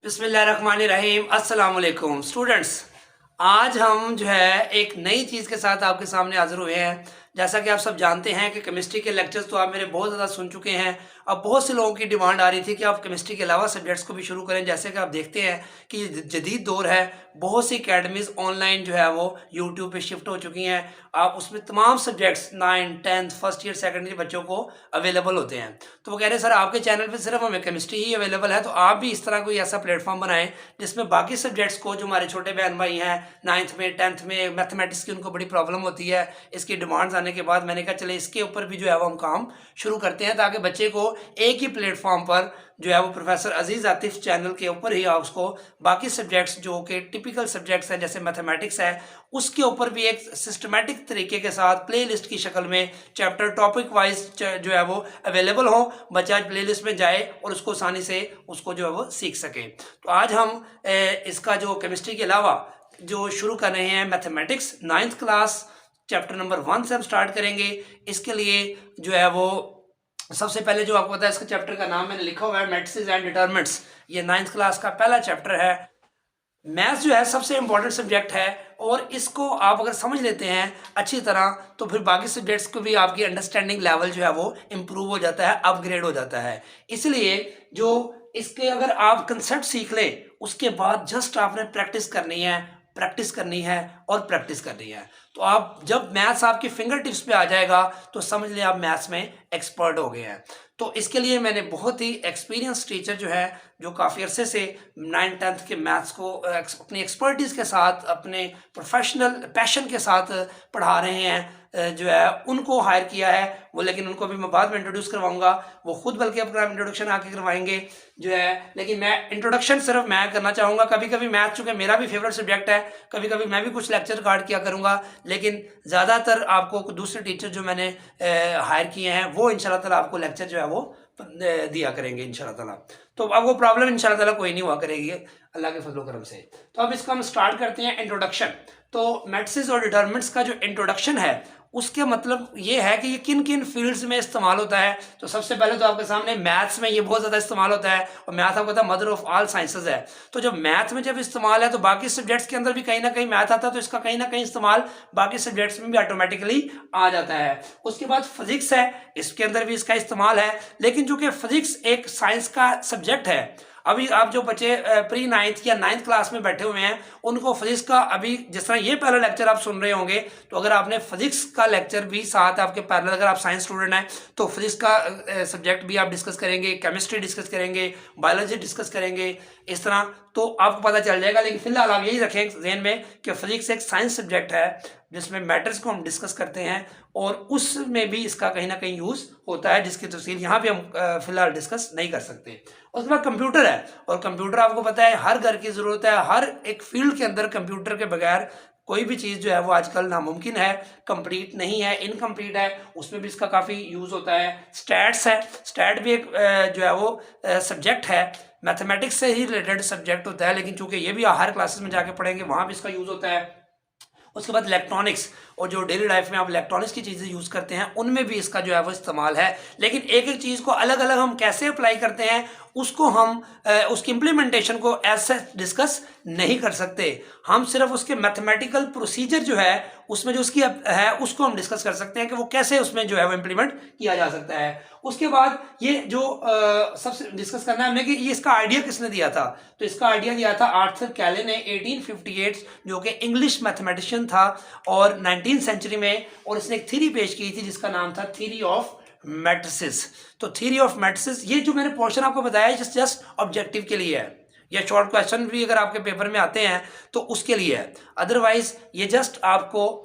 बिस्मिल्लाहिर्रहमानिर्रहीम। अस्सलाम वालेकुम स्टूडेंट्स। आज हम जो है एक नई चीज़ के साथ आपके सामने हाजिर हुए हैं। जैसा कि आप सब जानते हैं कि केमिस्ट्री के लेक्चर्स तो आप मेरे बहुत ज़्यादा सुन चुके हैं। अब बहुत से लोगों की डिमांड आ रही थी कि आप केमिस्ट्री के अलावा सब्जेक्ट्स को भी शुरू करें। जैसे कि आप देखते हैं कि ये जदीद दौर है, बहुत सी अकेडमीज़ ऑनलाइन जो है वो यूट्यूब पे शिफ्ट हो चुकी हैं। आप उसमें तमाम subjects 9th 10th first year second year बच्चों को अवेलेबल होते हैं। तो वो कह रहे हैं सर आपके चैनल पे सिर्फ हमें केमिस्ट्री ही अवेलेबल है, तो आप भी इस तरह कोई ऐसा प्लेटफॉर्म बनाएं जिसमें बाकी सब्जेक्ट्स को, जो हमारे छोटे बहन भाई हैं 9th में 10th में मैथमेटिक्स की उनको बड़ी प्रॉब्लम होती है, इसकी डिमांड्स आने के बाद मैंने कहा चले इसके ऊपर भी जो है वो हम काम शुरू करते हैं, ताकि बच्चे को एक ही प्लेटफॉर्म पर जो है वो प्रोफेसर अजीज़ आतिफ चैनल के ऊपर ही आप उसको बाकी सब्जेक्ट्स जो कि टिपिकल सब्जेक्ट्स हैं जैसे मैथमेटिक्स है उसके ऊपर भी एक सिस्टमेटिक तरीके के साथ प्ले लिस्ट की शक्ल में चैप्टर टॉपिक वाइज जो है वो अवेलेबल हो। बच्चा प्ले लिस्ट में जाए और उसको आसानी से उसको जो है वो सीख सके। तो आज हम इसका जो केमिस्ट्री के अलावा जो शुरू कर रहे हैं mathematics 9th class chapter number 1 से हम स्टार्ट करेंगे। इसके लिए जो है वो सबसे पहले जो आपको पता है इसका चैप्टर का नाम मैंने लिखा हुआ है मैट्रिसेस एंड डिटरमिनेंट्स। ये 9th क्लास का पहला चैप्टर है। मैथ्स जो है सबसे इंपॉर्टेंट सब्जेक्ट है और इसको आप अगर समझ लेते हैं अच्छी तरह तो फिर बाकी सब्जेक्ट्स को भी आपकी अंडरस्टैंडिंग लेवल जो है वो इम्प्रूव हो जाता है, अपग्रेड हो जाता है। इसलिए जो इसके अगर आप कंसेप्ट सीख लें उसके बाद जस्ट आपने प्रैक्टिस करनी है, प्रैक्टिस करनी है और प्रैक्टिस करनी है। तो आप जब मैथ्स आपकी फिंगर टिप्स पे आ जाएगा तो समझ लें आप मैथ्स में एक्सपर्ट हो गए हैं। तो इसके लिए मैंने बहुत ही एक्सपीरियंस टीचर जो है जो काफ़ी अरसे से 9th 10th के मैथ्स को अपनी एक्सपर्टीज़ के साथ अपने प्रोफेशनल पैशन के साथ पढ़ा रहे हैं जो है उनको हायर किया है वो, लेकिन उनको भी मैं बाद में इंट्रोड्यूस करवाऊंगा। वो खुद बल्कि अपना इंट्रोडक्शन आके करवाएंगे जो है, लेकिन मैं इंट्रोडक्शन सिर्फ मैं करना चाहूँगा। कभी कभी मैथ चूँकि मेरा भी फेवरेट सब्जेक्ट है, कभी कभी मैं भी कुछ लेक्चर रिकॉर्ड किया करूँगा, लेकिन ज़्यादातर आपको दूसरे टीचर जो मैंने हायर किए हैं वो इंशाल्लाह ताला आपको लेक्चर जो है वो दिया करेंगे इंशाल्लाह ताला। तो अब वो प्रॉब्लम इंशाल्लाह ताला कोई नहीं हुआ करेगी अल्लाह के फजल करम से। तो अब इसका हम स्टार्ट करते हैं इंट्रोडक्शन। तो मैट्रिसेस और डिटरमिनेंट्स का जो इंट्रोडक्शन है उसके मतलब ये है कि ये किन किन फील्ड्स में इस्तेमाल होता है। तो सबसे पहले तो आपके सामने मैथ्स में ये बहुत ज़्यादा इस्तेमाल होता है और मैथ आपको पता है मदर ऑफ ऑल साइंसेज है। तो जब मैथ में जब इस्तेमाल है तो बाकी सब्जेक्ट्स के अंदर भी कहीं ना कहीं मैथ आता है, तो इसका कहीं ना कहीं इस्तेमाल बाकी सब्जेक्ट्स में भी ऑटोमेटिकली आ जाता है। उसके बाद फिजिक्स है, इसके अंदर भी इसका इस्तेमाल है, लेकिन चूंकि फिजिक्स एक साइंस का सब्जेक्ट है, अभी आप जो बच्चे प्री 9th या 9th क्लास में बैठे हुए हैं उनको फिजिक्स का अभी जिस तरह ये पहला लेक्चर आप सुन रहे होंगे, तो अगर आपने फिजिक्स का लेक्चर भी साथ आपके पैरेलल, अगर आप साइंस स्टूडेंट हैं तो फिजिक्स का सब्जेक्ट भी आप डिस्कस करेंगे, केमिस्ट्री डिस्कस करेंगे, बायोलॉजी डिस्कस करेंगे, इस तरह तो आपको पता चल जाएगा। लेकिन फिलहाल आप यही रखें जहन में कि फिजिक्स एक साइंस सब्जेक्ट है जिसमें मैटर्स को हम डिस्कस करते हैं और उसमें भी इसका कहीं ना कहीं यूज़ होता है, जिसकी तफसील यहाँ पे हम फिलहाल डिस्कस नहीं कर सकते। उसके बाद कंप्यूटर है, और कंप्यूटर आपको पता है हर घर की ज़रूरत है, हर एक फील्ड के अंदर कंप्यूटर के बगैर कोई भी चीज़ जो है वो आजकल नामुमकिन है, कंप्लीट नहीं है, इनकम्प्लीट है, उसमें भी इसका काफ़ी यूज़ होता है। स्टैट्स है, स्टैट भी एक जो है वो सब्जेक्ट है, मैथमेटिक्स से ही रिलेटेड सब्जेक्ट होता है, लेकिन चूंकि ये भी हर क्लासेस में जाके पढ़ेंगे वहाँ भी इसका यूज़ होता है। उसके बाद इलेक्ट्रॉनिक्स, और जो डेली लाइफ में आप इलेक्ट्रॉनिक्स की चीज़ें यूज़ करते हैं उनमें भी इसका जो है वो इस्तेमाल है। लेकिन एक एक चीज़ को अलग अलग हम कैसे अप्लाई करते हैं उसको हम उसकी इम्प्लीमेंटेशन को ऐसे डिस्कस नहीं कर सकते। हम सिर्फ उसके मैथमेटिकल प्रोसीजर जो है उसमें जो उसकी है उसको हम डिस्कस कर सकते हैं कि वो कैसे उसमें जो है वो इम्प्लीमेंट किया जा सकता है। उसके बाद ये जो सबसे डिस्कस करना है हमने कि ये इसका आइडिया किसने दिया था। तो इसका आइडिया दिया था आर्थर कैले ने 1858, जो कि इंग्लिश मैथमेटिशियन था और 19th सेंचुरी में, और इसने एक थ्योरी पेश की थी जिसका नाम था थ्योरी ऑफ मैट्रिसेस। तो थ्योरी ऑफ मैट्रिसेस, ये जो मैंने पोर्शन आपको बताया जस्ट ऑब्जेक्टिव के लिए है, या शॉर्ट क्वेश्चन भी अगर आपके पेपर में आते हैं तो उसके लिए है, अदरवाइज ये जस्ट आपको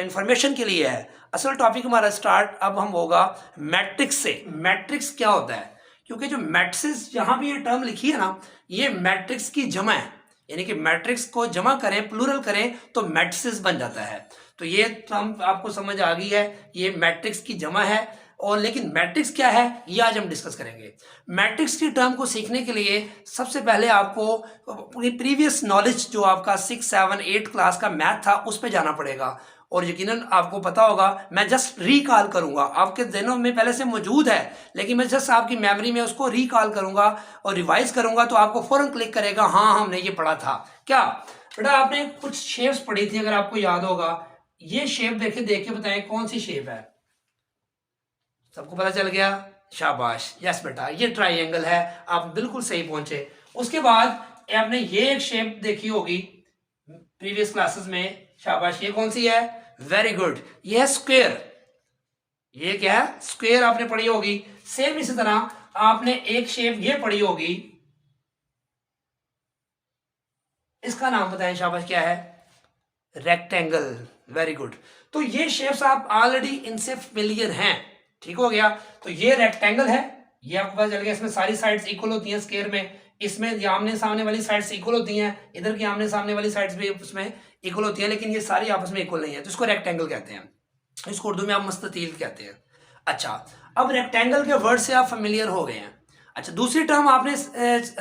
इंफॉर्मेशन के लिए है। असल टॉपिक हमारा स्टार्ट अब हम होगा मैट्रिक्स से। मैट्रिक्स क्या होता है, क्योंकि जो मैट्रिसेस यहाँ भी ये टर्म लिखी है ना, ये मैट्रिक्स की जमा है, यानी कि मैट्रिक्स को जमा करें, प्लूरल करें तो मैट्रिसेस बन जाता है। तो ये टर्म आपको समझ आ गई है, ये मैट्रिक्स की जमा है। और लेकिन मैट्रिक्स क्या है ये आज हम डिस्कस करेंगे। मैट्रिक्स की टर्म को सीखने के लिए सबसे पहले आपको प्रीवियस नॉलेज जो आपका 6, 7, 8 क्लास का मैथ था उस पर जाना पड़ेगा। और यकीनन आपको पता होगा, मैं जस्ट रिकॉल करूंगा, आपके दिनों में पहले से मौजूद है लेकिन मैं जस्ट आपकी मेमोरी में उसको रिकॉल करूंगा और रिवाइज करूंगा तो आपको फौरन क्लिक करेगा हाँ हमने ये पढ़ा था। क्या बेटा आपने कुछ शेप्स पढ़ी थी, अगर आपको याद होगा, ये शेप देख के बताएं कौन सी शेप है। सबको पता चल गया, शाबाश, यस बेटा ये ट्राइंगल है, आप बिल्कुल सही पहुंचे। उसके बाद आपने ये एक शेप देखी होगी प्रीवियस क्लासेस में, शाबाश, ये कौन सी है, वेरी गुड, ये है स्क्वायर। ये क्या है, स्क्वायर आपने पढ़ी होगी। सेम इसी तरह आपने एक शेप ये पढ़ी होगी, इसका नाम बताएं शाबाश, क्या है, रेक्टेंगल, वेरी गुड। तो ये शेप्स आप ऑलरेडी इनसे फेमिलियर हैं, ठीक हो गया। तो ये रेक्टेंगल है, ये आपको पता चल गया, इसमें सारी साइड्स इक्वल होती हैं स्क्वायर में, इसमें आमने सामने वाली साइड्स इक्वल होती हैं, इधर की आमने सामने वाली साइड्स भी उसमें इक्वल होती हैं, लेकिन ये सारी आपस में इक्वल नहीं है, तो इसको रेक्टेंगल कहते हैं, इसको उर्दू में आप मुस्ततील कहते हैं। अच्छा, अब रेक्टेंगल के वर्ड से आप फेमिलियर हो गए हैं। अच्छा, दूसरी टर्म आपने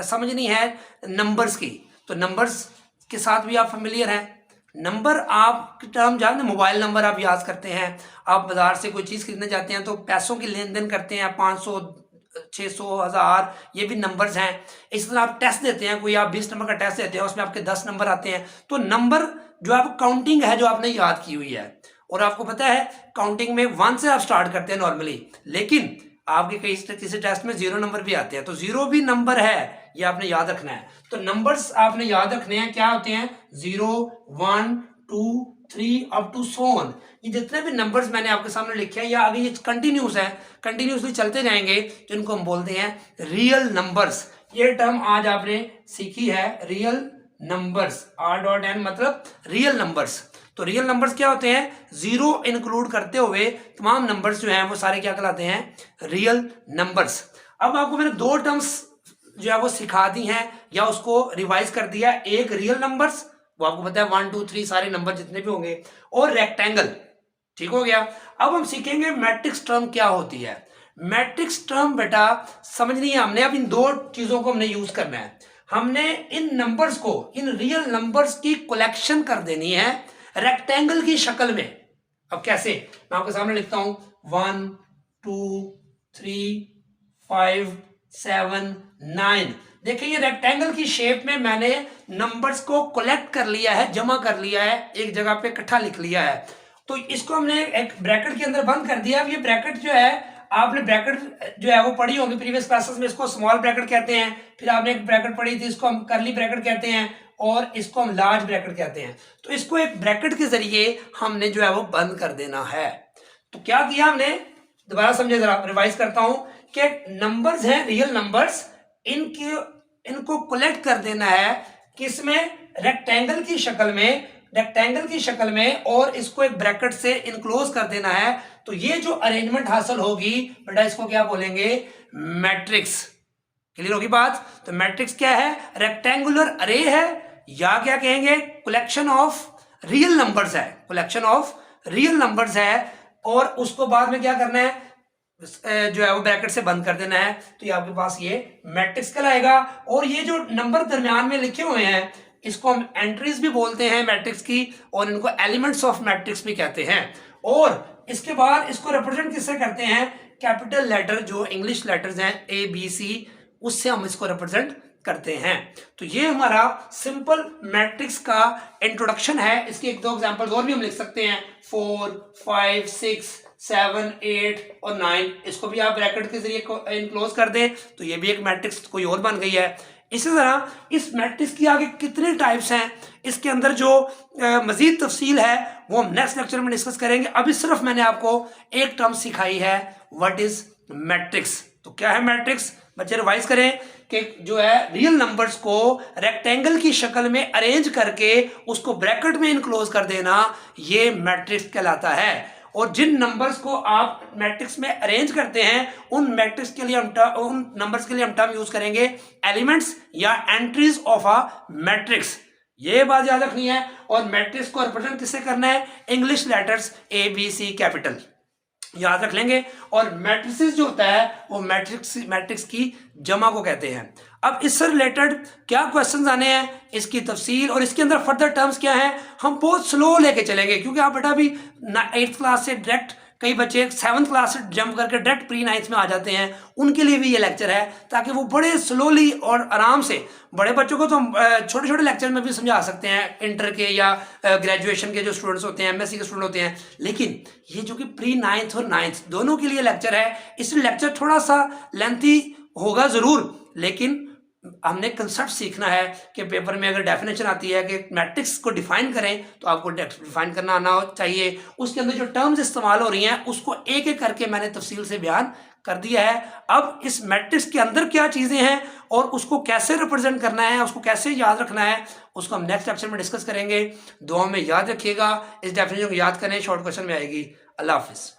समझनी है नंबर्स की, तो नंबर्स के साथ भी आप फेमिलियर हैं। नंबर आप टर्म जानते हैं, मोबाइल नंबर आप याद करते हैं, आप बाजार से कोई चीज़ खरीदने जाते हैं तो पैसों की लेन देन करते हैं, 500 600 1000, ये भी नंबर्स हैं। इस तरह आप टेस्ट देते हैं, कोई आप 20 नंबर का टेस्ट देते हैं, उसमें आपके 10 नंबर आते हैं, तो नंबर जो आप काउंटिंग है जो आपने याद की हुई है, और आपको पता है काउंटिंग में 1 से आप स्टार्ट करते हैं नॉर्मली, लेकिन आपके किसी टेस्ट में 0 नंबर भी आते हैं, तो 0 भी नंबर है, ये आपने याद रखना है। तो नंबर्स आपने याद रखने हैं, क्या होते हैं, 0 1 2 3 अप टू सो ऑन। ये जितने भी नंबर्स मैंने आपके सामने लिखे हैं, या आगे ये कंटिन्यूस है, कंटिन्यूसली चलते जाएंगे, जिनको हम बोलते हैं रियल नंबर्स। ये टर्म आज आपने सीखी है, रियल नंबर्स, R.N मतलब रियल नंबर्स। तो रियल नंबर्स क्या होते हैं, 0 इंक्लूड करते हुए तमाम नंबर्स जो हैं वो सारे क्या कहलाते हैं, रियल नंबर्स। अब आपको मैंने 2 टर्म्स जो है वो सिखा दी हैं या उसको रिवाइज कर दिया, एक रियल नंबर्स, वो आपको पता है 1 2 3 सारे नंबर जितने भी होंगे, और रेक्टेंगल, ठीक हो गया। अब हम सीखेंगे मैट्रिक्स टर्म क्या होती है। मैट्रिक्स टर्म बेटा समझनी है हमने, अब इन 2 चीजों को हमने यूज करना है, हमने इन नंबर्स को, इन रियल नंबर्स की कलेक्शन कर देनी है रेक्टेंगल की शक्ल में। अब कैसे, मैं आपके सामने लिखता हूं, 1 2 3 5 7 9। देखिए ये रेक्टेंगल की शेप में मैंने नंबर्स को कलेक्ट कर लिया है, जमा कर लिया है, एक जगह पे इकट्ठा लिख लिया है। तो इसको हमने एक ब्रैकेट के अंदर बंद कर दिया। अब ये ब्रैकेट जो है, आपने ब्रैकेट जो है वो पढ़ी होगी प्रीवियस क्लासेस में, इसको स्मॉल ब्रैकेट कहते हैं, फिर आपने एक ब्रैकेट पढ़ी थी, इसको हम करली ब्रैकेट कहते हैं, और इसको हम लार्ज ब्रैकेट कहते हैं। तो इसको एक ब्रैकेट के जरिए हमने जो है वो बंद कर देना है। तो क्या किया हमने, दोबारा समझे, जरा रिवाइज करता हूं, कि नंबर्स हैं रियल नंबर्स, इनको कलेक्ट कर देना है किसमें, रेक्टेंगल की शक्ल में, रेक्टेंगल की शक्ल में, और इसको एक ब्रैकेट से इनक्लोज कर देना है। तो ये जो अरेंजमेंट हासिल होगी बेटा, इसको क्या बोलेंगे, मैट्रिक्स। क्लियर होगी बात। तो मैट्रिक्स क्या है, रेक्टेंगुलर अरे है, या क्या कहेंगे, कलेक्शन ऑफ रियल नंबर्स है, कलेक्शन ऑफ रियल नंबर्स है, और उसको बाद में क्या करना है, जो है वो ब्रैकेट से बंद कर देना है। तो ये आपके पास ये मैट्रिक्स कहलाएगा। और ये जो नंबर दरमियान में लिखे हुए हैं, इसको हम एंट्रीज भी बोलते हैं मैट्रिक्स की, और इनको एलिमेंट्स ऑफ मैट्रिक्स भी कहते हैं। और इसके बाद इसको रिप्रेजेंट किससे करते हैं, कैपिटल लेटर, जो इंग्लिश लेटर्स हैं ABC, उससे हम इसको रिप्रेजेंट करते हैं। तो ये हमारा सिंपल मैट्रिक्स का इंट्रोडक्शन है। इसकी 1-2 एग्जांपल्स और भी हम लिख सकते हैं, 4 5 6 7 8 और 9। इसको भी आप ब्रैकेट के जरिए इनक्लोज कर दें, तो ये भी एक मैट्रिक्स कोई और बन गई है। इसी तरह इस मैट्रिक्स की आगे कितने टाइप्स हैं, इसके अंदर जो मजीद तफसील है वो हम नेक्स्ट लेक्चर में डिस्कस करेंगे। अभी सिर्फ मैंने आपको एक टर्म सिखाई है, व्हाट इज मैट्रिक्स। तो क्या है मैट्रिक्स, बच्चे रिवाइज करें कि जो है रियल नंबर्स को रेक्टेंगल की शक्ल में अरेंज करके उसको ब्रैकेट में इनक्लोज कर देना, ये मैट्रिक्स कहलाता है। और जिन नंबर्स को आप मैट्रिक्स में अरेंज करते हैं, उन मैट्रिक्स के लिए उन नंबर्स के लिए हम टर्म यूज करेंगे एलिमेंट्स या एंट्रीज ऑफ अ मैट्रिक्स। ये बात याद रखनी है। और मैट्रिक्स को रिप्रेजेंट किससे करना है, इंग्लिश लेटर्स ABC कैपिटल। याद रख लेंगे। और मैट्रिसेस जो होता है वो मैट्रिक्स की जमा को कहते हैं। अब इससे रिलेटेड क्या क्वेश्चंस आने हैं, इसकी तफसील और इसके अंदर फर्दर टर्म्स क्या हैं, हम बहुत स्लो लेके चलेंगे, क्योंकि आप बेटा अभी 8th क्लास से डायरेक्ट, कई बच्चे 7th क्लास से जंप करके डायरेक्ट प्री 9th में आ जाते हैं, उनके लिए भी ये लेक्चर है, ताकि वो बड़े स्लोली और आराम से, बड़े बच्चों को तो हम छोटे छोटे लेक्चर में भी समझा सकते हैं, इंटर के या ग्रेजुएशन के जो स्टूडेंट्स होते हैं, एमएससी के स्टूडेंट होते हैं, लेकिन ये जो कि प्री 9th और 9th दोनों के लिए लेक्चर है, इसलिए लेक्चर थोड़ा सा लेंथी होगा ज़रूर, लेकिन हमने कंसेप्ट सीखना है कि पेपर में अगर डेफिनेशन आती है कि मैट्रिक्स को डिफाइन करें, तो आपको डिफाइन करना आना चाहिए, उसके अंदर जो टर्म्स इस्तेमाल हो रही हैं उसको एक एक करके मैंने तफसील से बयान कर दिया है। अब इस मैट्रिक्स के अंदर क्या चीज़ें हैं और उसको कैसे रिप्रेजेंट करना है, उसको कैसे याद रखना है, उसको हम नेक्स्ट लेक्चर में डिस्कस करेंगे। दुआ में याद रखिएगा, इस डेफिनेशन को याद करें, शॉर्ट क्वेश्चन में आएगी। अल्लाह हाफिज़।